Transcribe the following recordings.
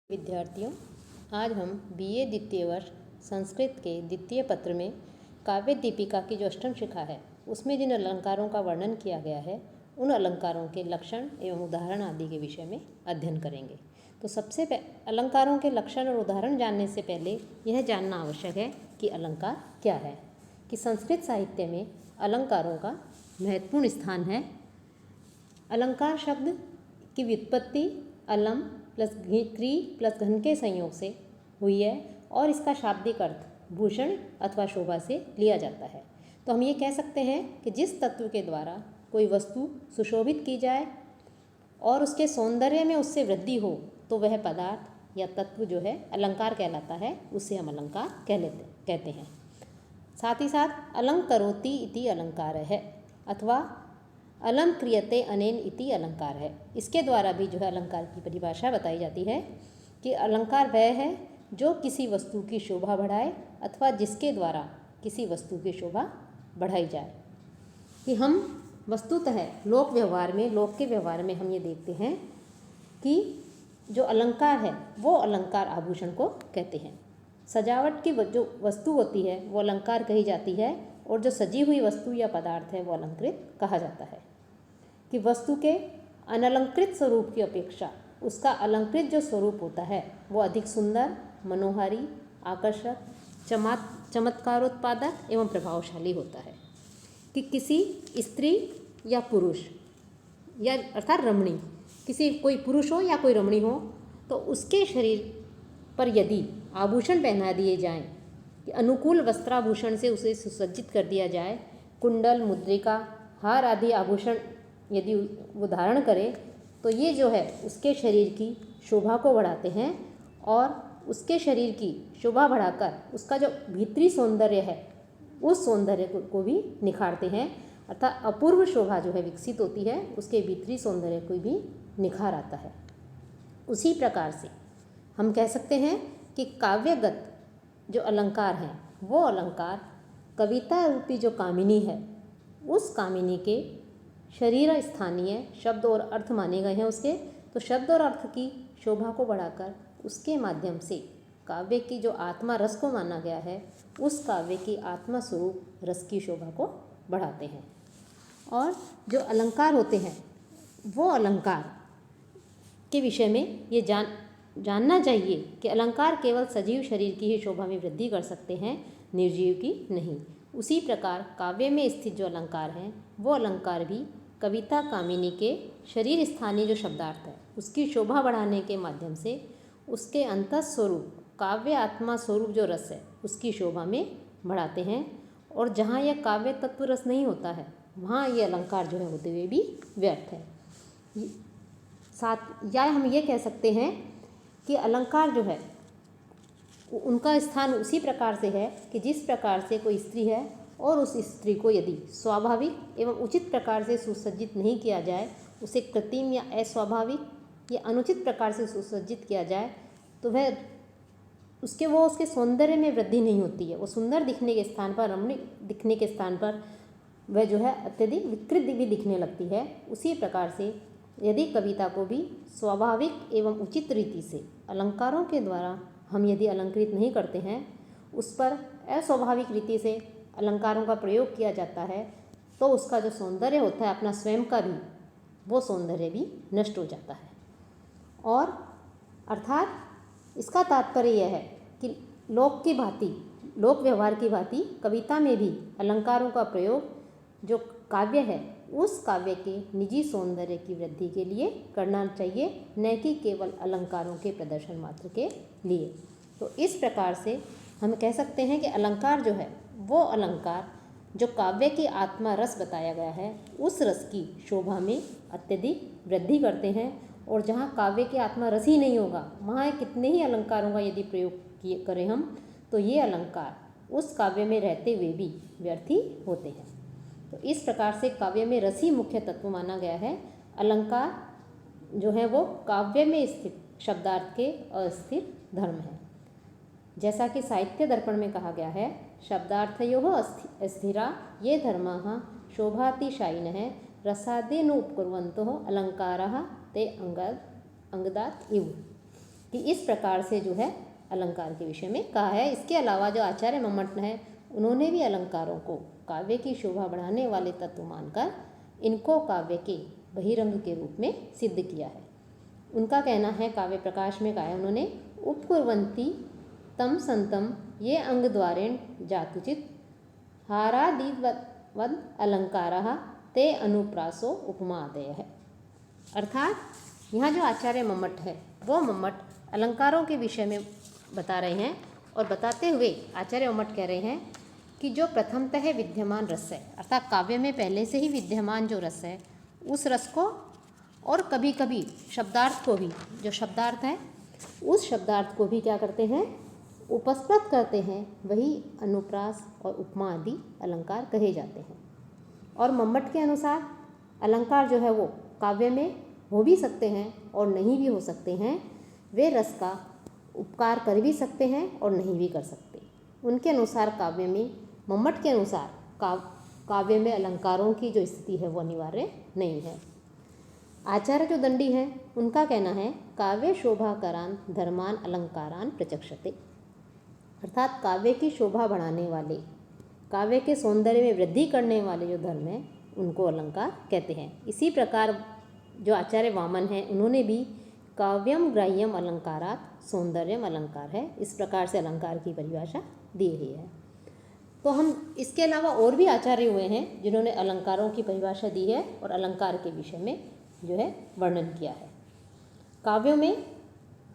विद्यार्थियों, आज हम बीए द्वितीय वर्ष संस्कृत के द्वितीय पत्र में काव्य दीपिका की जो अष्टम शिखा है उसमें जिन अलंकारों का वर्णन किया गया है उन अलंकारों के लक्षण एवं उदाहरण आदि के विषय में अध्ययन करेंगे। तो सबसे अलंकारों के लक्षण और उदाहरण जानने से पहले यह जानना आवश्यक है कि अलंकार क्या है, कि संस्कृत साहित्य में अलंकारों का महत्वपूर्ण स्थान है। अलंकार शब्द की व्युत्पत्ति अलम प्लस क्री प्लस घन के संयोग से हुई है और इसका शाब्दिक अर्थ भूषण अथवा शोभा से लिया जाता है। तो हम ये कह सकते हैं कि जिस तत्व के द्वारा कोई वस्तु सुशोभित की जाए और उसके सौंदर्य में उससे वृद्धि हो तो वह पदार्थ या तत्व जो है अलंकार कहलाता है, उसे हम अलंकार कहते हैं। साथ ही साथ अलंकरोति इति अलंकार है अथवा अलम क्रियते अनेन इति अलंकार है। इसके द्वारा भी जो है अलंकार की परिभाषा बताई जाती है कि अलंकार वह है जो किसी वस्तु की शोभा बढ़ाए अथवा जिसके द्वारा किसी वस्तु की शोभा बढ़ाई जाए। कि हम वस्तुतः लोक के व्यवहार में हम ये देखते हैं कि जो अलंकार है वो अलंकार आभूषण को कहते हैं। सजावट की जो वस्तु होती है वो अलंकार कही जाती है और जो सजी हुई वस्तु या पदार्थ है वो अलंकृत कहा जाता है। कि वस्तु के अनलंकृत स्वरूप की अपेक्षा उसका अलंकृत जो स्वरूप होता है वो अधिक सुंदर, मनोहारी, आकर्षक, चमत्कारोत्पादक एवं प्रभावशाली होता है। कि किसी स्त्री या पुरुष या अर्थात रमणी, कोई पुरुष हो या कोई रमणी हो तो उसके शरीर पर यदि आभूषण पहना दिए जाएं, कि अनुकूल वस्त्राभूषण से उसे सुसज्जित कर दिया जाए, कुंडल, मुद्रिका, हार आदि आभूषण यदि वो धारण करे तो ये जो है उसके शरीर की शोभा को बढ़ाते हैं और उसके शरीर की शोभा बढ़ाकर उसका जो भीतरी सौंदर्य है उस सौंदर्य को भी निखारते हैं। अर्थात अपूर्व शोभा जो है विकसित होती है, उसके भीतरी सौंदर्य को भी निखार आता है। उसी प्रकार से हम कह सकते हैं कि काव्यगत जो अलंकार हैं वो अलंकार कविता रूपी जो कामिनी है उस कामिनी के शरीर स्थानीय शब्द और अर्थ माने गए हैं उसके, तो शब्द और अर्थ की शोभा को बढ़ाकर उसके माध्यम से काव्य की जो आत्मा रस को माना गया है उस काव्य की आत्मा स्वरूप रस की शोभा को बढ़ाते हैं। और जो अलंकार होते हैं वो अलंकार के विषय में ये जानना चाहिए कि अलंकार केवल सजीव शरीर की ही शोभा में वृद्धि कर सकते हैं, निर्जीव की नहीं। उसी प्रकार काव्य में स्थित जो अलंकार हैं वो अलंकार भी कविता कामिनी के शरीर स्थानीय जो शब्दार्थ है उसकी शोभा बढ़ाने के माध्यम से उसके अंतः स्वरूप काव्य आत्मा स्वरूप जो रस है उसकी शोभा में बढ़ाते हैं। और जहाँ यह काव्य तत्व रस नहीं होता है वहाँ ये अलंकार जो है होते हुए भी व्यर्थ है। साथ या हम ये कह सकते हैं कि अलंकार जो है उनका स्थान उसी प्रकार से है कि जिस प्रकार से कोई स्त्री है और उस स्त्री को यदि स्वाभाविक एवं उचित प्रकार से सुसज्जित नहीं किया जाए, उसे कृत्रिम या अस्वाभाविक या अनुचित प्रकार से सुसज्जित किया जाए तो वह उसके सौंदर्य में वृद्धि नहीं होती है। वो सुंदर दिखने के स्थान पर, रमणीक दिखने के स्थान पर वह जो है अत्यधिक विकृत भी दिखने लगती है। उसी प्रकार से यदि कविता को भी स्वाभाविक एवं उचित रीति से अलंकारों के द्वारा हम यदि अलंकृत नहीं करते हैं, उस पर अस्वाभाविक रीति से अलंकारों का प्रयोग किया जाता है तो उसका जो सौंदर्य होता है अपना स्वयं का भी, वो सौंदर्य भी नष्ट हो जाता है। और अर्थात इसका तात्पर्य यह है कि लोक व्यवहार की भांति कविता में भी अलंकारों का प्रयोग जो काव्य है उस काव्य के निजी सौंदर्य की वृद्धि के लिए करना चाहिए, न कि केवल अलंकारों के प्रदर्शन मात्र के लिए। तो इस प्रकार से हम कह सकते हैं कि अलंकार जो है वो अलंकार जो काव्य की आत्मा रस बताया गया है उस रस की शोभा में अत्यधिक वृद्धि करते हैं। और जहाँ काव्य की आत्मा रस ही नहीं होगा वहाँ कितने ही अलंकारों का यदि प्रयोग करें हम तो ये अलंकार उस काव्य में रहते हुए भी व्यर्थ ही होते हैं। तो इस प्रकार से काव्य में रस ही मुख्य तत्व माना गया है। अलंकार जो है वो काव्य में स्थित शब्दार्थ के अस्थिर धर्म है। जैसा कि साहित्य दर्पण में कहा गया है, शब्दार्थयोः स्थिरा ये धर्माः शोभातिशायिनः रसादेन उपकुर्वन्तः अलंकाराः ते अंगदात् इव। कि इस प्रकार से जो है अलंकार के विषय में कहा है। इसके अलावा जो आचार्य मम्मट है उन्होंने भी अलंकारों को काव्य की शोभा बढ़ाने वाले तत्व मानकर इनको काव्य के बहिरंग के रूप में सिद्ध किया है। उनका कहना है, काव्य प्रकाश में कहा है उन्होंने, उपकुर्वन्ति तम संतम ये अंग द्वारेण जातुचित हारादिवद अलंकारा ते अनुप्रासो उपमादय है। अर्थात यहाँ जो आचार्य मम्मट है वो मम्मट अलंकारों के विषय में बता रहे हैं और बताते हुए आचार्य मम्मट कह रहे हैं कि जो प्रथमतः विद्यमान रस है, अर्थात काव्य में पहले से ही विद्यमान जो रस है, उस रस को और कभी कभी शब्दार्थ को भी, जो शब्दार्थ है उस शब्दार्थ को भी क्या करते हैं, उपस्कृत करते हैं। वही अनुप्रास और उपमा आदि अलंकार कहे जाते हैं। और मम्मट के अनुसार अलंकार जो है वो काव्य में हो भी सकते हैं और नहीं भी हो सकते हैं। वे रस का उपकार कर भी सकते हैं और नहीं भी कर सकते। उनके अनुसार काव्य में, मम्मट के अनुसार काव्य में अलंकारों की जो स्थिति है वो अनिवार्य नहीं है। आचार्य जो दंडी हैं उनका कहना है, काव्य शोभाकरान धर्मान अलंकारान प्रचक्षते, अर्थात काव्य की शोभा बढ़ाने वाले, काव्य के सौंदर्य में वृद्धि करने वाले जो धर्म हैं उनको अलंकार कहते हैं। इसी प्रकार जो आचार्य वामन हैं उन्होंने भी काव्यम ग्राह्यम अलंकारात सौंदर्यम अलंकार है, इस प्रकार से अलंकार की परिभाषा दी हुई है। तो हम इसके अलावा और भी आचार्य हुए हैं जिन्होंने अलंकारों की परिभाषा दी है और अलंकार के विषय में जो है वर्णन किया है। काव्यों में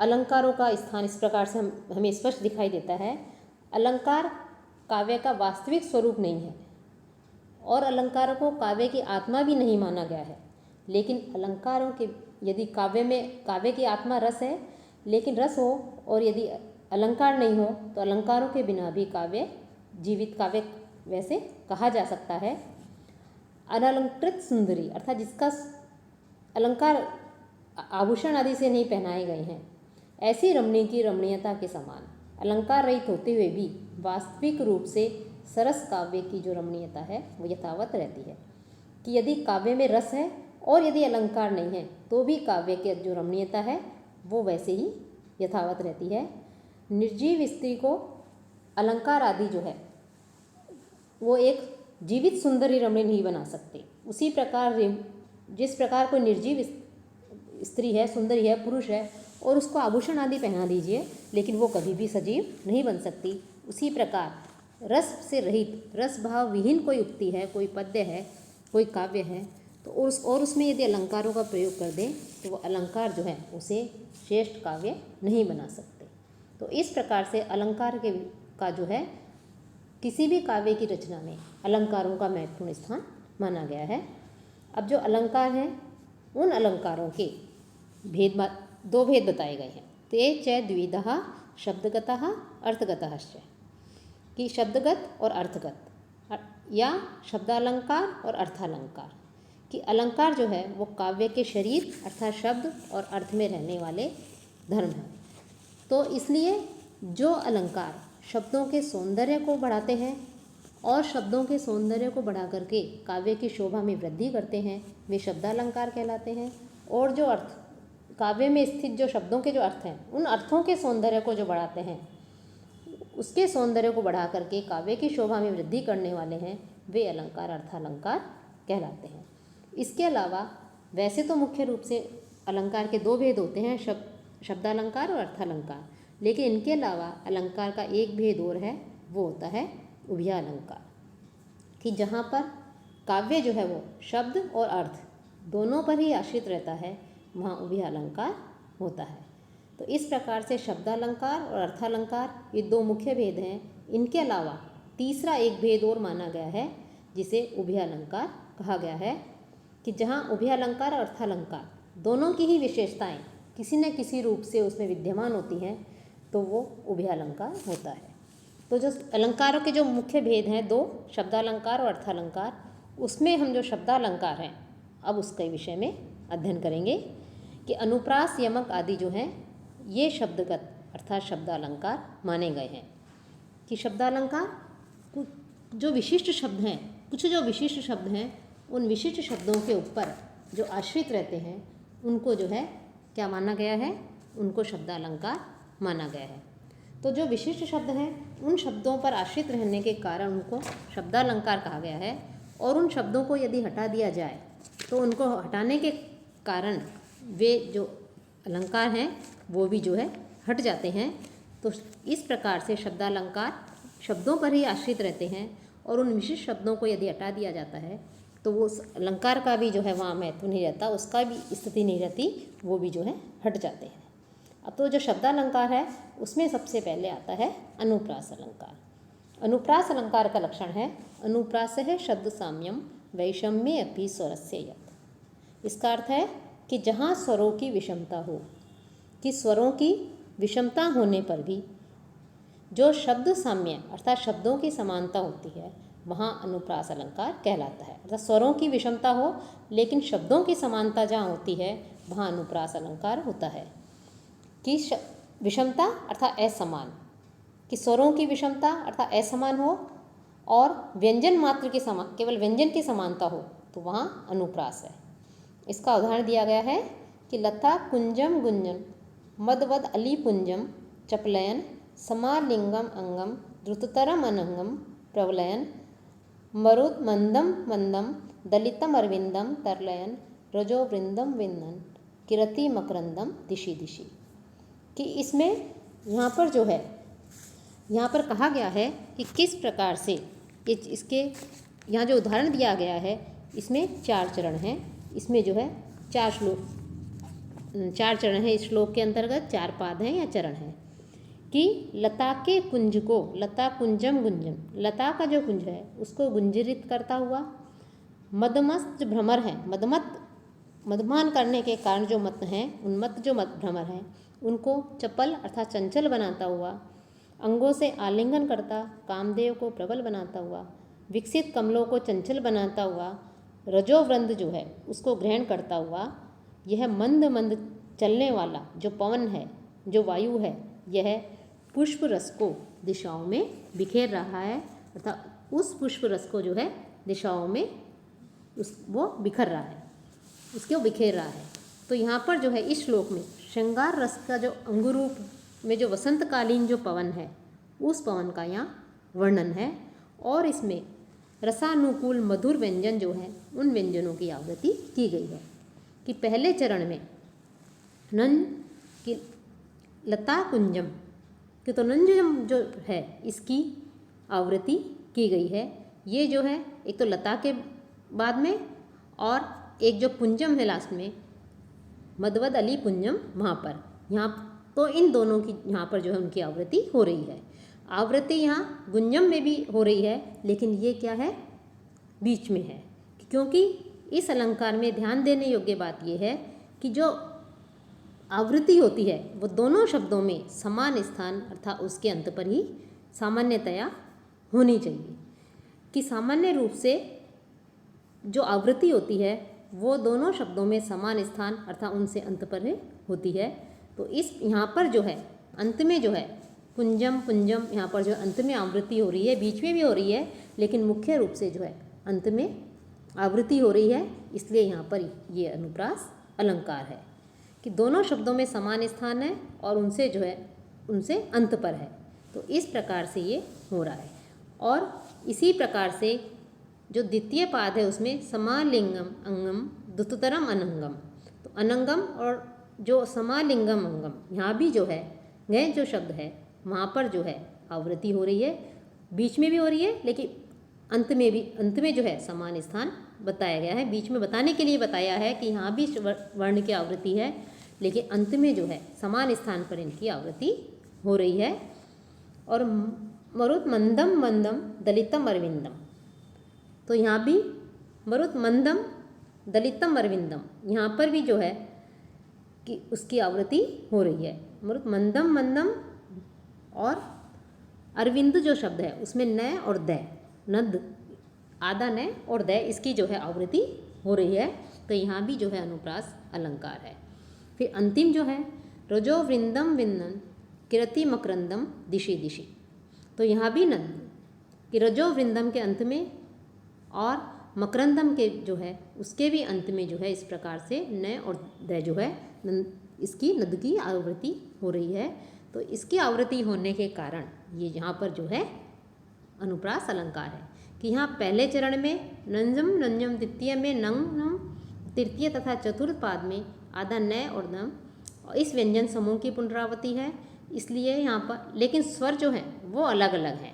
अलंकारों का स्थान इस प्रकार से हमें स्पष्ट दिखाई देता है। अलंकार काव्य का वास्तविक स्वरूप नहीं है और अलंकारों को काव्य की आत्मा भी नहीं माना गया है। लेकिन अलंकारों के, यदि काव्य में, काव्य की आत्मा रस है, लेकिन रस हो और यदि अलंकार नहीं हो तो अलंकारों के बिना भी काव्य जीवित काव्य वैसे कहा जा सकता है। अनलंकृत सुंदरी, अर्थात जिसका अलंकार आभूषण आदि से नहीं पहनाए गए हैं, ऐसी रमणी की रमणीयता के समान अलंकार रहित होते हुए भी वास्तविक रूप से सरस काव्य की जो रमणीयता है वो यथावत रहती है। कि यदि काव्य में रस है और यदि अलंकार नहीं है तो भी काव्य की जो रमणीयता है वो वैसे ही यथावत रहती है। निर्जीव स्त्री को अलंकार आदि जो है वो एक जीवित सुंदरी रमणी नहीं बना सकते। उसी प्रकार जिस प्रकार कोई निर्जीव स्त्री है, सुंदरी है, पुरुष है और उसको आभूषण आदि पहना दीजिए लेकिन वो कभी भी सजीव नहीं बन सकती, उसी प्रकार रस से रहित, रस भाव विहीन कोई उक्ति है, कोई पद्य है, कोई काव्य है तो उसमें यदि अलंकारों का प्रयोग कर दें तो वो अलंकार जो है उसे श्रेष्ठ काव्य नहीं बना सकते। तो इस प्रकार से अलंकार का जो है किसी भी काव्य की रचना में अलंकारों का महत्वपूर्ण स्थान माना गया है। अब जो अलंकार हैं उन अलंकारों के दो भेद बताए गए हैं। ते च द्विविधः शब्दगतः अर्थगतः, कि शब्दगत और अर्थगत या शब्दालंकार और अर्थालंकार। कि अलंकार जो है वो काव्य के शरीर अर्थात शब्द और अर्थ में रहने वाले धर्म हैं। तो इसलिए जो अलंकार शब्दों के सौंदर्य को बढ़ाते हैं और शब्दों के सौंदर्य को बढ़ा करके काव्य की शोभा में वृद्धि करते हैं वे शब्दालंकार कहलाते हैं। और जो अर्थ काव्य में स्थित जो शब्दों के जो अर्थ हैं उन अर्थों के सौंदर्य को जो बढ़ाते हैं, उसके सौंदर्य को बढ़ा करके काव्य की शोभा में वृद्धि करने वाले हैं, वे अलंकार अर्थालंकार कहलाते हैं। इसके अलावा वैसे तो मुख्य रूप से अलंकार के दो भेद होते हैं, शब्दालंकार और अर्थालंकार, लेकिन इनके अलावा अलंकार का एक भेद और है, वो होता है उभयालंकार। कि जहाँ पर काव्य जो है वो शब्द और अर्थ दोनों पर ही आश्रित रहता है, वहाँ उभयालंकार होता है। तो इस प्रकार से शब्दालंकार और अर्थालंकार ये दो मुख्य भेद हैं। इनके अलावा तीसरा एक भेद और माना गया है जिसे उभयालंकार कहा गया है। कि जहाँ उभयालंकार और अर्थालंकार दोनों की ही विशेषताएं किसी न किसी रूप से उसमें विद्यमान होती हैं तो वो उभयालंकार होता है। तो जो अलंकारों के जो मुख्य भेद हैं दो, शब्दालंकार और अर्थालंकार, उसमें हम जो शब्दालंकार हैं अब उसके विषय में अध्ययन करेंगे। कि अनुप्रास, यमक आदि जो हैं ये शब्दगत अर्थात शब्दालंकार माने गए हैं। कि शब्दालंकार जो विशिष्ट शब्द हैं, कुछ जो विशिष्ट शब्द हैं उन विशिष्ट शब्दों के ऊपर जो आश्रित रहते हैं उनको जो है क्या माना गया है, उनको शब्दालंकार माना गया है। तो जो विशिष्ट शब्द हैं उन शब्दों पर आश्रित रहने के कारण उनको शब्दालंकार कहा गया है, और उन शब्दों को यदि हटा दिया जाए तो उनको हटाने के कारण वे जो अलंकार हैं वो भी जो है हट जाते हैं। तो इस प्रकार से शब्दालंकार शब्दों पर ही आश्रित रहते हैं, और उन विशिष्ट शब्दों को यदि हटा दिया जाता है तो वो उस अलंकार का भी जो है वहाँ महत्व नहीं रहता, उसका भी स्थिति नहीं रहती, वो भी जो है हट जाते हैं। अब तो जो शब्दालंकार है उसमें सबसे पहले आता है अनुप्रास अलंकार। अनुप्रास अलंकार का लक्षण है अनुप्रास है शब्द साम्यम वैषम्ये अपि स्वरस्य यत्। इसका अर्थ है कि जहाँ स्वरों की विषमता हो, कि स्वरों की विषमता होने पर भी जो शब्द साम्य अर्थात शब्दों की समानता होती है वहाँ अनुप्रास अलंकार कहलाता है। अर्थात स्वरों की विषमता हो लेकिन शब्दों की समानता जहाँ होती है वहाँ अनुप्रास अलंकार होता है। कि विषमता अर्थात असमान, कि स्वरों की विषमता अर्थात असमान हो और व्यंजन मात्र की समान, केवल व्यंजन की समानता हो तो वहाँ अनुप्रास है। इसका उदाहरण दिया गया है कि लता कुंजम गुंजन मदवद अली पुंजम चपलयन समालिंगम अंगम द्रुततरम अनंगम प्रवलयन मरुद मंदम मंदम दलितम अरविंदम तरलयन रजो वृंदम विंदन किरति मकरंदम दिशि दिशि। कि इसमें यहाँ पर जो है यहाँ पर कहा गया है कि किस प्रकार से इसके यहाँ जो उदाहरण दिया गया है इसमें 4 चरण हैं। इसमें जो है 4 चरण हैं। इस श्लोक के अंतर्गत 4 पाद हैं या चरण हैं। कि लता के कुंज को, लता कुंजम गुंजन, लता का जो कुंज है उसको गुंजरित करता हुआ, मदमस्त भ्रमर है, मदमान करने के कारण जो मत हैं, उन्मत्त जो भ्रमर हैं उनको चपल अर्थात चंचल बनाता हुआ, अंगों से आलिंगन करता कामदेव को प्रबल बनाता हुआ, विकसित कमलों को चंचल बनाता हुआ, रजोवृंद जो है उसको ग्रहण करता हुआ, यह मंद मंद चलने वाला जो पवन है, जो वायु है, यह पुष्प रस को दिशाओं में बिखेर रहा है। अर्थात उस पुष्प रस को जो है दिशाओं में वो बिखर रहा है, उसको बिखेर रहा है। तो यहाँ पर जो है इस श्लोक में श्रृंगार रस का जो अंगुरूप में जो वसंतकालीन जो पवन है उस पवन का यहाँ वर्णन है, और इसमें रसानुकूल मधुर व्यंजन जो है उन व्यंजनों की आवृत्ति की गई है। कि पहले चरण में नंज की लता कुंजम कि तो नंजम जो है इसकी आवृत्ति की गई है। ये जो है एक तो लता के बाद में, और एक जो पुंजम है लास्ट में मदवद अली पुंजम, वहाँ पर यहाँ तो इन दोनों की यहाँ पर जो है उनकी आवृत्ति हो रही है। आवृत्ति यहाँ गुंजम में भी हो रही है, लेकिन ये क्या है बीच में है। क्योंकि इस अलंकार में ध्यान देने योग्य बात यह है कि जो आवृत्ति होती है वो दोनों शब्दों में समान स्थान अर्थात उसके अंत पर ही सामान्यतया होनी चाहिए। कि सामान्य रूप से जो आवृत्ति होती है वो दोनों शब्दों में समान स्थान अर्थात उनसे अंत पर ही होती है। तो इस यहाँ पर जो है अंत में जो है पुंजम पुंजम, यहाँ पर जो अंत में आवृत्ति हो रही है, बीच में भी हो रही है, लेकिन मुख्य रूप से जो है अंत में आवृत्ति हो रही है। इसलिए यहाँ पर ये अनुप्रास अलंकार है कि दोनों शब्दों में समान स्थान है और उनसे जो है उनसे अंत पर है। तो इस प्रकार से ये हो रहा है। और इसी प्रकार से जो द्वितीय पाद है उसमें समालिंगम अंगम द्रुततरम अनंगम, तो अनंगम और जो समालिंगम अंगम यहाँ भी जो है गए जो शब्द है वहाँ पर जो है आवृत्ति हो रही है, बीच में भी हो रही है, लेकिन अंत में भी, अंत में जो है समान स्थान बताया गया है। बीच में बताने के लिए बताया है कि यहाँ भी वर्ण की आवृत्ति है, लेकिन अंत में जो है समान स्थान पर इनकी आवृत्ति हो रही है। और मरुत मंदम मंदम दलितम अरविंदम, तो यहाँ भी मरुत मंदम दलितम अरविंदम, यहाँ पर भी जो है कि उसकी आवृत्ति हो रही है। मरुत मंदम मंदम और अरविंद जो शब्द है उसमें न और द, नद आधा न और द, इसकी जो है आवृत्ति हो रही है। तो यहाँ भी जो है अनुप्रास अलंकार है। फिर अंतिम जो है रजो वृंदम विंदन किरति मकरंदम दिशि दिशि, तो यहाँ भी नद कि रजो वृंदम के अंत में और मकरंदम के जो है उसके भी अंत में जो है इस प्रकार से न और द जो है इसकी नद की आवृत्ति हो रही है, तो इसकी आवृत्ति होने के कारण ये यहाँ पर जो है अनुप्रास अलंकार है कि यहाँ पहले चरण में नंजम नंजम, द्वितीय में नंग नम, तृतीय तथा चतुर्थ पाद में आधा नय और दम, और इस व्यंजन समूह की पुनरावृत्ति है। इसलिए यहाँ पर लेकिन स्वर जो है वो अलग अलग है,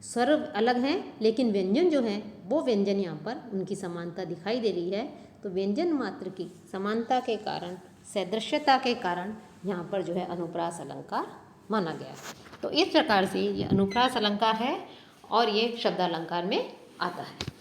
स्वर अलग हैं लेकिन व्यंजन जो है वो व्यंजन यहाँ पर उनकी समानता दिखाई दे रही है। तो व्यंजन मात्र की समानता के कारण, सदृश्यता के कारण यहाँ पर जो है अनुप्रास अलंकार माना गया। तो इस प्रकार से ये अनुप्रास अलंकार है और ये शब्दालंकार में आता है।